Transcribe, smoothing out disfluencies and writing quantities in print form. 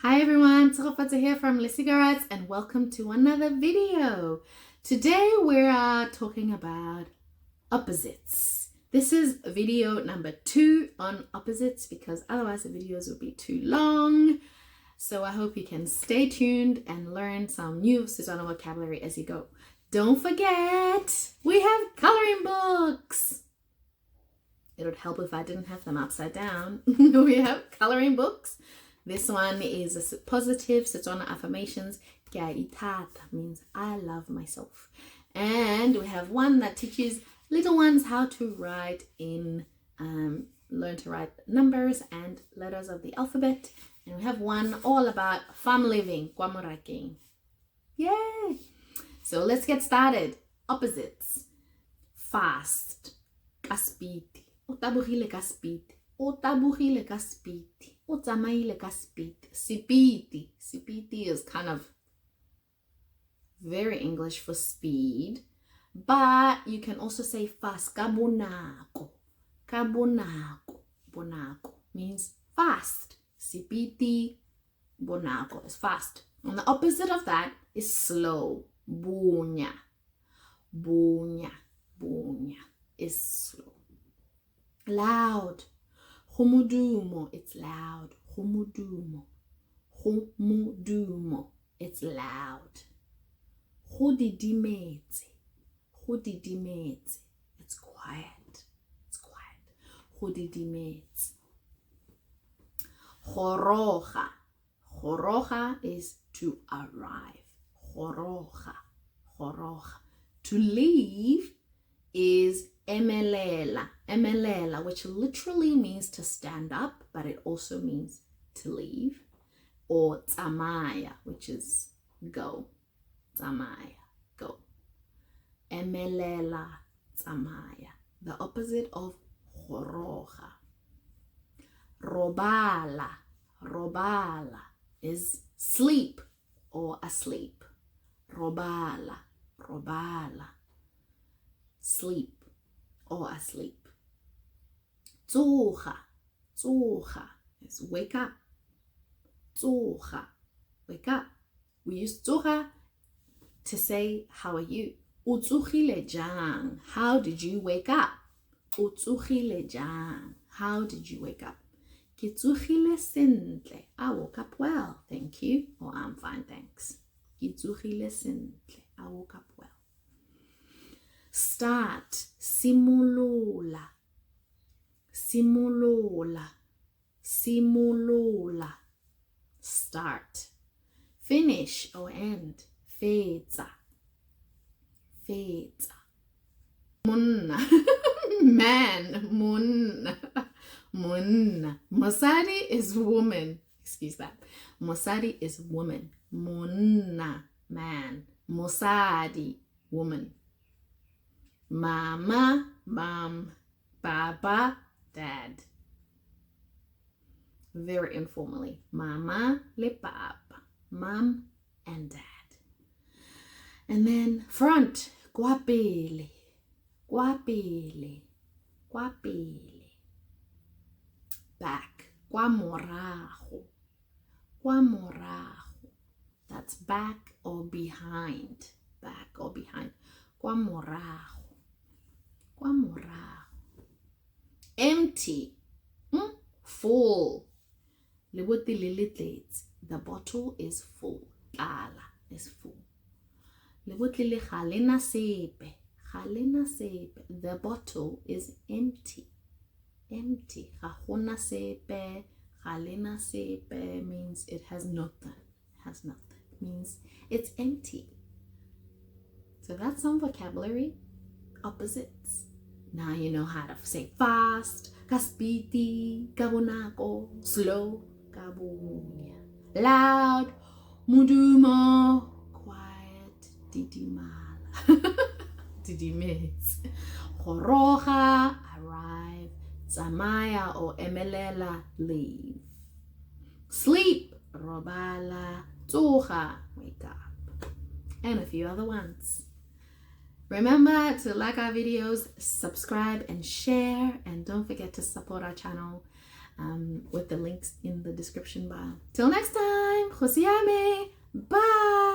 Hi everyone, Tsukofata here from Les Cigarettes and welcome to another video. Today we're talking about opposites. This is video number 2 on opposites because otherwise the videos would be too long. So I hope you can stay tuned and learn some new Setswana vocabulary as you go. Don't forget, we have coloring books. It would help if I didn't have them upside down. We have coloring books. This one is a positive Setswana affirmations. Ke a ithata means I love myself. And we have one that teaches little ones how to write learn to write numbers and letters of the alphabet. And we have one all about farm living, kwa morakeng. Yay! So let's get started. Opposites. Fast. Ka speed. O tabogile ka speed. O tabogile ka speed. O tsamaile ka speed. Sipiti. Sipiti is kind of very English for speed. But you can also say fast. Ka bonako. Ka bonako. Bonako means fast. Sipiti. Bonako is fast. And the opposite of that is slow. Bonya. Bonya. Bonya is slow. Loud. Humudumo, it's loud. Humudumo. Humudumo, it's loud. Hudidimetse. Hudidimetse, it's quiet. It's quiet. Hudidimetse. Goroga. Goroga is to arrive. Goroga. Goroga. To leave is emelela. Emelela, which literally means to stand up, but it also means to leave. Or tsamaya, which is go. Tsamaya, go. Emelela, tsamaya. The opposite of goroga. Robala. Robala is sleep or asleep. Robala. Robala. Sleep or asleep. Tsoga. Tsoga is wake up. Tsoga. Wake up. We use tsoga to say, how are you? O tsogile jang. How did you wake up? O tsogile jang. How did you wake up? Ke tsogile sentle. I woke up well, thank you. Or I'm fine, thanks. Ke tsogile sentle. I woke up well. Start. Simulula. Simulula. Simulula. Start. Finish or end. Fetsa. Fetsa. Munna. Man. Munna. Munna. Mosadi is woman. Excuse that. Mosadi is woman. Munna. Man. Mosadi. Woman. Mama, mom, baba, dad. Very informally. Mama le papa, mom and dad. And then front, guapele, guapele, guapele. Back, guamorajo, guamorajo. That's back or behind, back or behind. Guamorajo. Empty. Full. The bottle is full. Ala is full. The bottle is empty. Empty. Means it has nothing. Has nothing. Means it's empty. So that's some vocabulary. Opposites. Now you know how to say fast, kaspiti, kabonako, slow, kabunya, loud, mudumo, quiet, didimala, didimes, goroga, arrive, tsamaya or emelela, leave, sleep, robala, tsoga, wake up, and a few other ones. Remember to like our videos, subscribe and share, and don't forget to support our channel with the links in the description bar. Till next time! Khosiame. Bye.